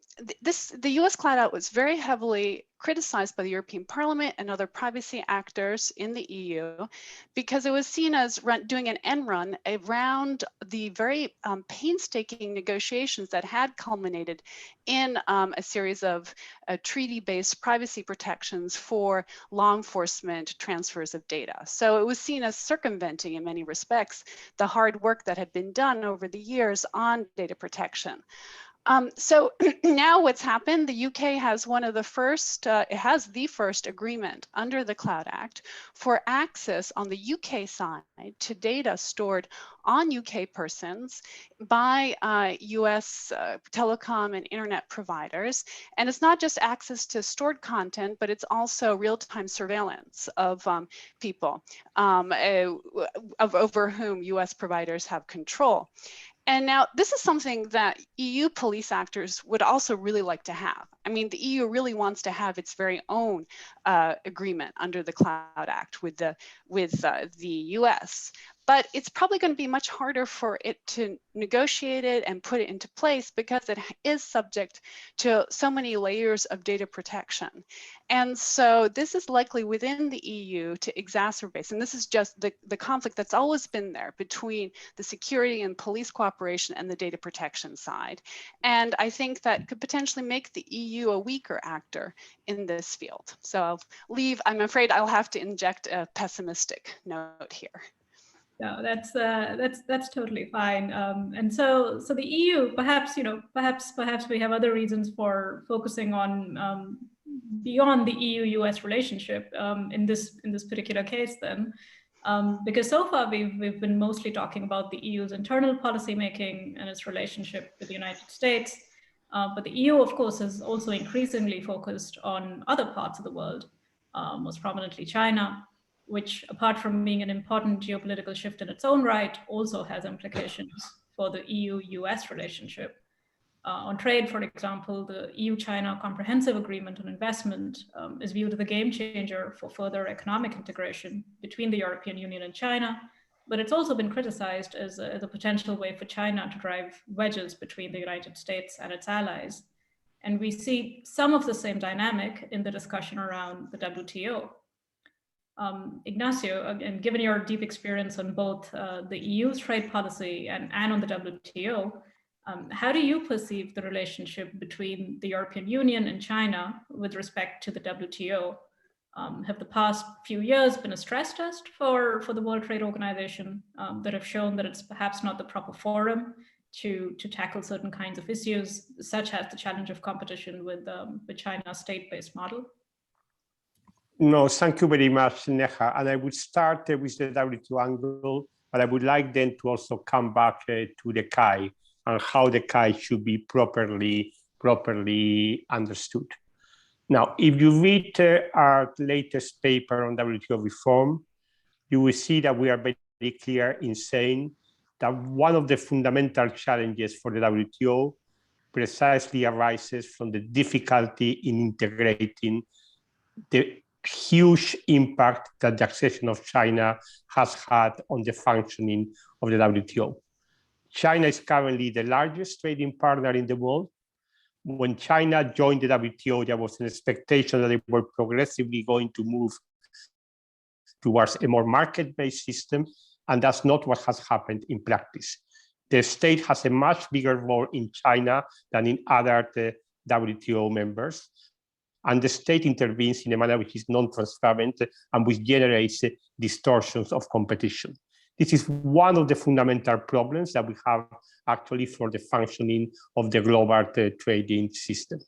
S4: US Cloud Act was very heavily criticized by the European Parliament and other privacy actors in the EU because it was seen as doing an end run around the very painstaking negotiations that had culminated in a series of treaty-based privacy protections for law enforcement transfers of data. So it was seen as circumventing in many respects the hard work that had been done over the years on data protection. So now what's happened, the UK has one of the first, it has the first agreement under the Cloud Act for access on the UK side to data stored on UK persons by US telecom and internet providers. And it's not just access to stored content, but it's also real-time surveillance of people over whom US providers have control. And now this is something that EU police actors would also really like to have. I mean, the EU really wants to have its very own agreement under the Cloud Act with the US. But it's probably going to be much harder for it to negotiate it and put it into place because it is subject to so many layers of data protection. And so this is likely within the EU to exacerbate, and this is just the conflict that's always been there between the security and police cooperation and the data protection side. And I think that could potentially make the EU a weaker actor in this field. So I'll leave, I'm afraid I'll have to inject a pessimistic note here.
S2: No, that's totally fine. And so the EU, perhaps perhaps we have other reasons for focusing on beyond the EU-US relationship in this particular case. Then, Because so far we've been mostly talking about the EU's internal policy making and its relationship with the United States. But the EU, of course, is also increasingly focused on other parts of the world, most prominently China, which, apart from being an important geopolitical shift in its own right, also has implications for the EU-US relationship. On trade, for example, the EU-China Comprehensive Agreement on Investment is viewed as a game changer for further economic integration between the European Union and China, but it's also been criticized as a potential way for China to drive wedges between the United States and its allies. And we see some of the same dynamic in the discussion around the WTO. Ignacio, and given your deep experience on both the EU's trade policy and on the WTO, how do you perceive the relationship between the European Union and China with respect to the WTO? Have the past few years been a stress test for the World Trade Organization that have shown that it's perhaps not the proper forum to tackle certain kinds of issues, such as the challenge of competition with China's state-based model?
S5: No, thank you very much, Neha. And I would start with the WTO angle, but I would like then to also come back to the CAI and how the CAI should be properly understood. Now, if you read our latest paper on WTO reform, you will see that we are very clear in saying that one of the fundamental challenges for the WTO precisely arises from the difficulty in integrating the huge impact that the accession of China has had on the functioning of the WTO. China is currently the largest trading partner in the world. When China joined the WTO, there was an expectation that they were progressively going to move towards a more market-based system, and that's not what has happened in practice. The state has a much bigger role in China than in other WTO members, and the state intervenes in a manner which is non-transparent and which generates distortions of competition. This is one of the fundamental problems that we have actually for the functioning of the global trading system.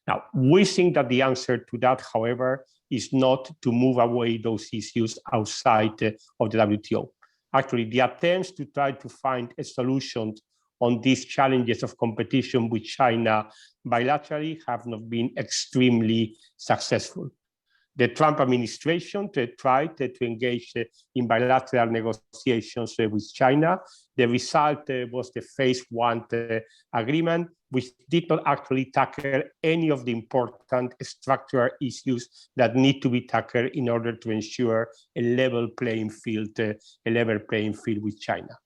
S5: Now, we think that the answer to that, however, is not to move away those issues outside of the WTO. Actually, the attempts to try to find a solution on these challenges of competition with China bilaterally have not been extremely successful. The Trump administration tried to engage in bilateral negotiations with China. The result was the phase one agreement, which did not actually tackle any of the important structural issues that need to be tackled in order to ensure a level playing field with China.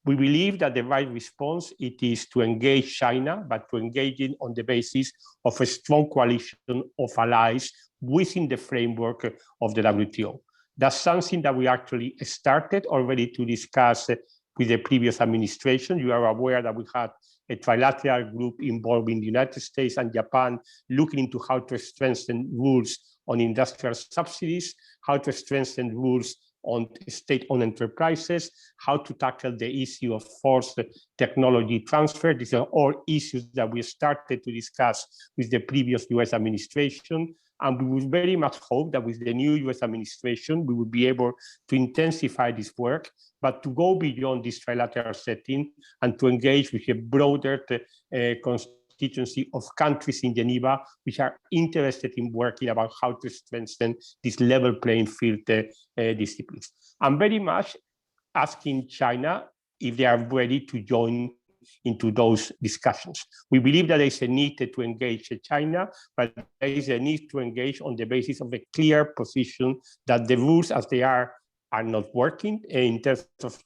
S5: We believe that the right response it is to engage China, but to engage it on the basis of a strong coalition of allies within the framework of the WTO. That's something that we actually started already to discuss with the previous administration. You are aware that we had a trilateral group involving the United States and Japan looking into how to strengthen rules on industrial subsidies, how to strengthen rules on state-owned enterprises, how to tackle the issue of forced technology transfer. These are all issues that we started to discuss with the previous US administration. And we would very much hope that with the new US administration, we would be able to intensify this work, but to go beyond this trilateral setting and to engage with a broader constituency of countries in Geneva, which are interested in working about how to strengthen this level playing field disciplines. I'm very much asking China if they are ready to join into those discussions. We believe that there is a need to engage China, but there is a need to engage on the basis of a clear position that the rules as they are not working in terms of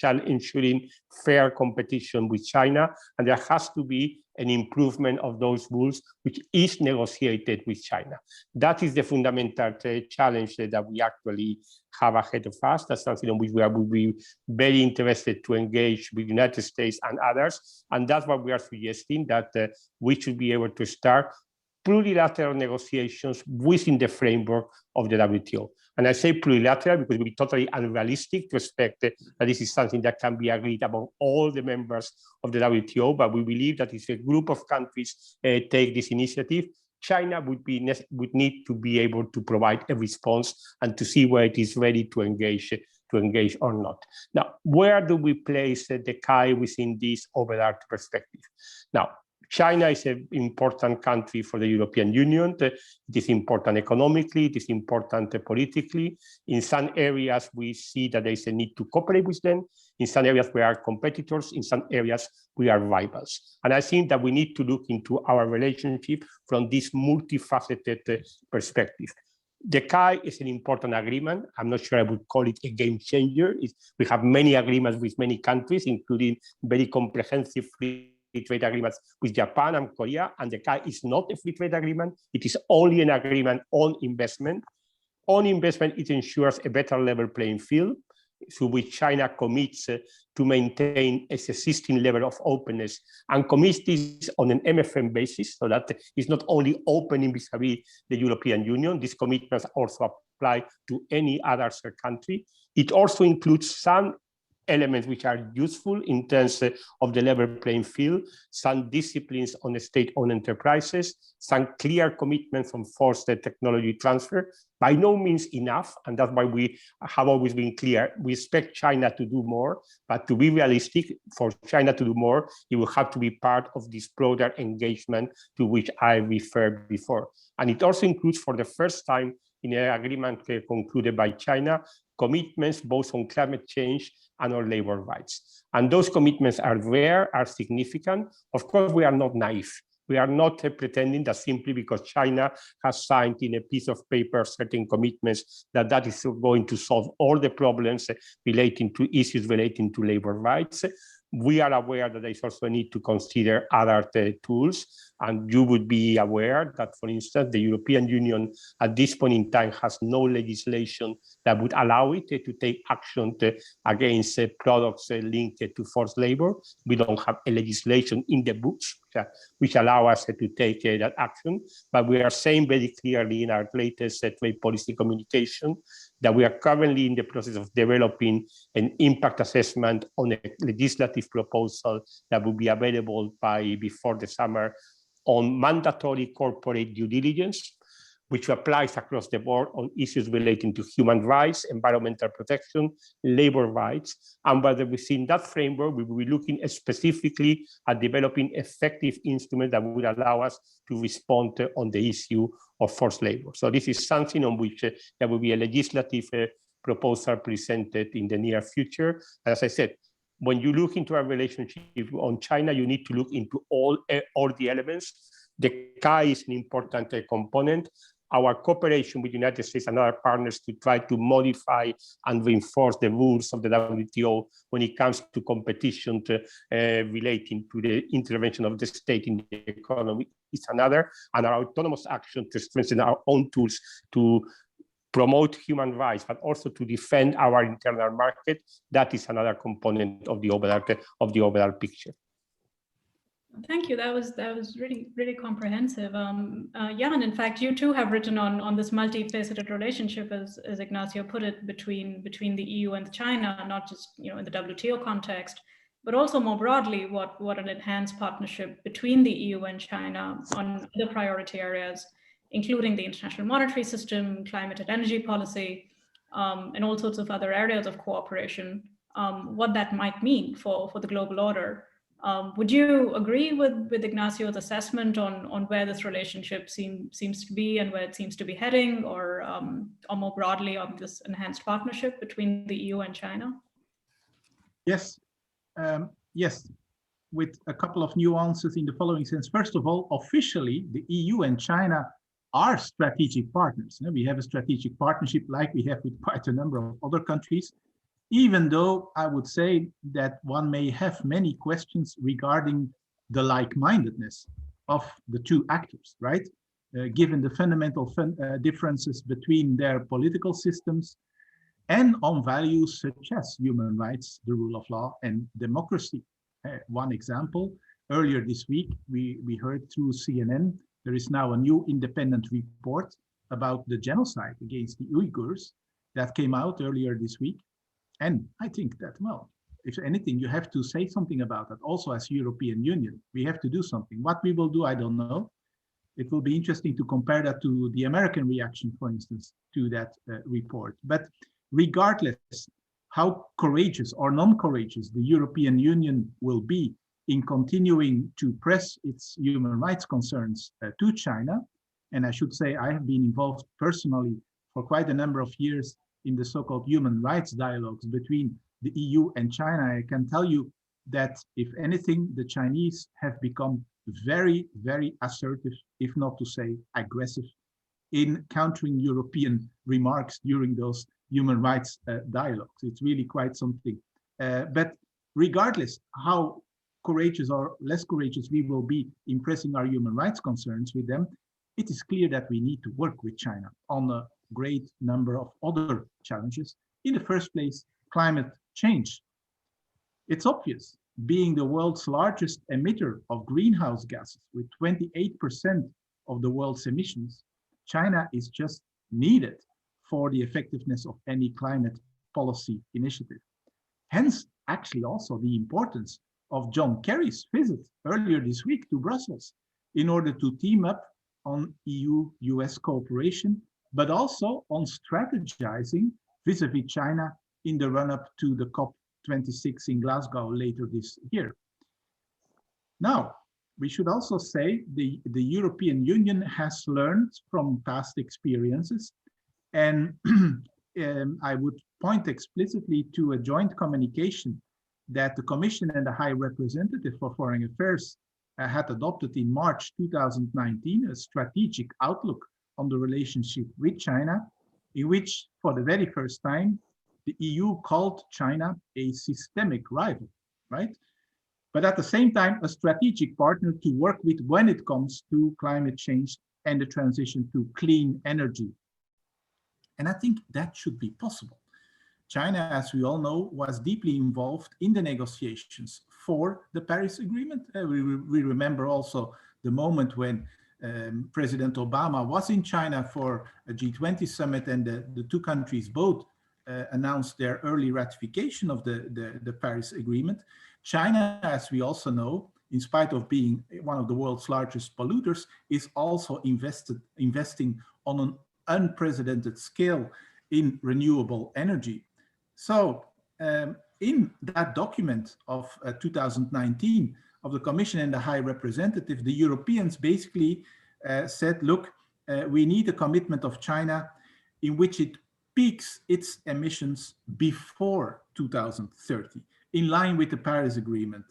S5: ensuring fair competition with China, and there has to be an improvement of those rules, which is negotiated with China. That is the fundamental challenge that we actually have ahead of us. That's something on which we will be very interested to engage with the United States and others, and that's what we are suggesting, that we should be able to start plurilateral negotiations within the framework of the WTO. And I say plurilateral because it would be totally unrealistic to expect that this is something that can be agreed among all the members of the WTO, but we believe that if a group of countries take this initiative, China would need to be able to provide a response and to see where it is ready to engage to engage or not. Now, where do we place the KAI within this overarching perspective? Now, China is an important country for the European Union. It is important economically, it is important politically. In some areas, we see that there is a need to cooperate with them. In some areas, we are competitors. In some areas, we are rivals. And I think that we need to look into our relationship from this multifaceted perspective. The KAI is an important agreement. I'm not sure I would call it a game changer. We have many agreements with many countries, including very comprehensive free trade agreements with Japan and Korea, and the KAI is not a free trade agreement. It is only an agreement on investment. On investment, it ensures a better level playing field, through which China commits to maintain a existing level of openness and commits this on an MFN basis, so that it's not only opening vis-a-vis the European Union, these commitments also apply to any other country. It also includes some elements which are useful in terms of the level playing field, some disciplines on the state-owned enterprises, some clear commitments on forced technology transfer. By no means enough, and that's why we have always been clear. We expect China to do more, but to be realistic, for China to do more, it will have to be part of this broader engagement to which I referred before. And it also includes, for the first time in an agreement concluded by China, commitments both on climate change and on labor rights. And those commitments are rare, are significant. Of course, we are not naive. We are not pretending that simply because China has signed in a piece of paper certain commitments that is going to solve all the problems relating to issues relating to labor rights. We are aware that there is also a need to consider other tools, and you would be aware that, for instance, the European Union at this point in time has no legislation that would allow it to take action against products linked to forced labor. We don't have a legislation in the books which allow us to take that action, but we are saying very clearly in our latest trade policy communication that we are currently in the process of developing an impact assessment on a legislative proposal that will be available before the summer on mandatory corporate due diligence, which applies across the board on issues relating to human rights, environmental protection, labor rights. And whether within that framework, we will be looking specifically at developing effective instruments that would allow us to respond on the issue of forced labor. So this is something on which there will be a legislative proposal presented in the near future. As I said, when you look into our relationship on China, you need to look into all the elements. The KAI is an important component. Our cooperation with the United States and other partners to try to modify and reinforce the rules of the WTO when it comes to competition relating to the intervention of the state in the economy is another, and our autonomous action to strengthen our own tools to promote human rights, but also to defend our internal market. That is another component of the overall picture.
S2: Thank you. That was really comprehensive. Jan, in fact, you too have written on this multifaceted relationship, as Ignacio put it, between the EU and China, not just in the WTO context, but also more broadly, what an enhanced partnership between the EU and China on other priority areas, including the international monetary system, climate and energy policy, and all sorts of other areas of cooperation, what that might mean for the global order. Would you agree with Ignacio's assessment on where this relationship seems to be and where it seems to be heading, or more broadly on this enhanced partnership between the EU and China?
S6: Yes, yes, with a couple of nuances in the following sense. First of all, officially, the EU and China are strategic partners. We have a strategic partnership like we have with quite a number of other countries, even though I would say that one may have many questions regarding the like-mindedness of the two actors, right? Given the fundamental differences between their political systems and on values such as human rights, the rule of law, and democracy. One example, earlier this week, we heard through CNN, there is now a new independent report about the genocide against the Uighurs that came out earlier this week. And I think that, well, if anything, you have to say something about that. Also, as European Union, we have to do something. What we will do, I don't know. It will be interesting to compare that to the American reaction, for instance, to that report. But regardless, how courageous or non-courageous the European Union will be in continuing to press its human rights concerns to China. And I should say I have been involved personally for quite a number of years in the so-called human rights dialogues between the EU and China. I can tell you that if anything, the Chinese have become very, very assertive, if not to say aggressive, in countering European remarks during those human rights dialogues. It's really quite something. But regardless how courageous or less courageous we will be in pressing our human rights concerns with them, it is clear that we need to work with China on a great number of other challenges. In the first place, climate change. It's obvious, being the world's largest emitter of greenhouse gases with 28% of the world's emissions, China is just needed for the effectiveness of any climate policy initiative. Hence, actually also the importance of John Kerry's visit earlier this week to Brussels in order to team up on EU-US cooperation, but also on strategizing vis-a-vis China in the run-up to the COP26 in Glasgow later this year. Now, we should also say the European Union has learned from past experiences, and I would point explicitly to a joint communication that the Commission and the High Representative for Foreign Affairs had adopted in March 2019, a strategic outlook on the relationship with China, in which for the very first time, the EU called China a systemic rival, right? But at the same time, a strategic partner to work with when it comes to climate change and the transition to clean energy. And I think that should be possible. China, as we all know, was deeply involved in the negotiations for the Paris Agreement. We remember also the moment when President Obama was in China for a G20 summit, and the two countries both announced their early ratification of the Paris Agreement. China, as we also know, in spite of being one of the world's largest polluters, is also investing on an unprecedented scale in renewable energy. So in that document of 2019 of the Commission and the High Representative, the Europeans basically said, look, we need a commitment of China in which it peaks its emissions before 2030, in line with the Paris Agreement.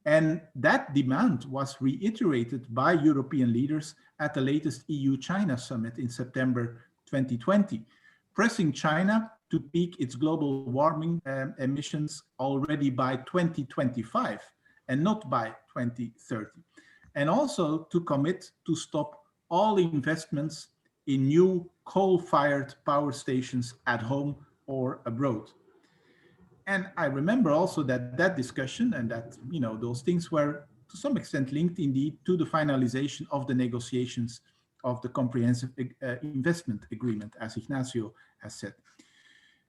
S6: And that demand was reiterated by European leaders at the latest EU-China summit in September 2020, pressing China to peak its global warming emissions already by 2025 and not by 2030. And also to commit to stop all investments in new coal-fired power stations at home or abroad. And I remember also that discussion and that, you know, those things were to some extent linked indeed to the finalization of the negotiations of the Comprehensive Investment Agreement, as Ignacio has said.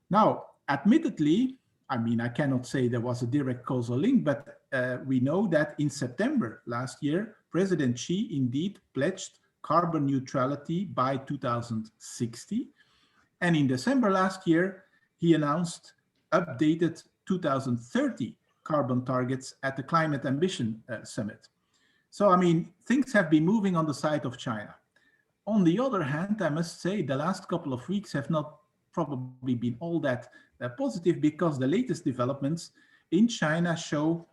S6: Now, admittedly, I mean, I cannot say there was a direct causal link, but we know that in September last year, President Xi indeed pledged carbon neutrality by 2060. And in December last year, he announced updated 2030 carbon targets at the Climate Ambition Summit. So, I mean, things have been moving on the side of China. On the other hand, I must say the last couple of weeks have not probably been all that positive, because the latest developments in China show,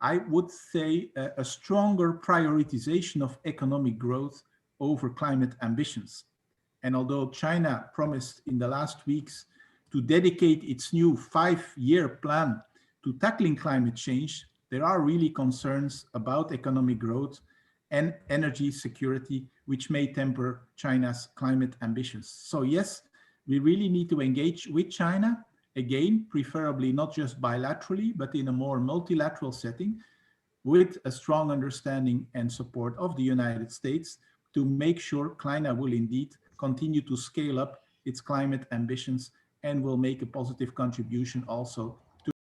S6: I would say, a stronger prioritization of economic growth over climate ambitions. And although China promised in the last weeks to dedicate its new 5-year plan to tackling climate change, there are really concerns about economic growth and energy security, which may temper China's climate ambitions. So yes, we really need to engage with China, again, preferably not just bilaterally, but in a more multilateral setting, with a strong understanding and support of the United States to make sure China will indeed continue to scale up its climate ambitions and will make a positive contribution also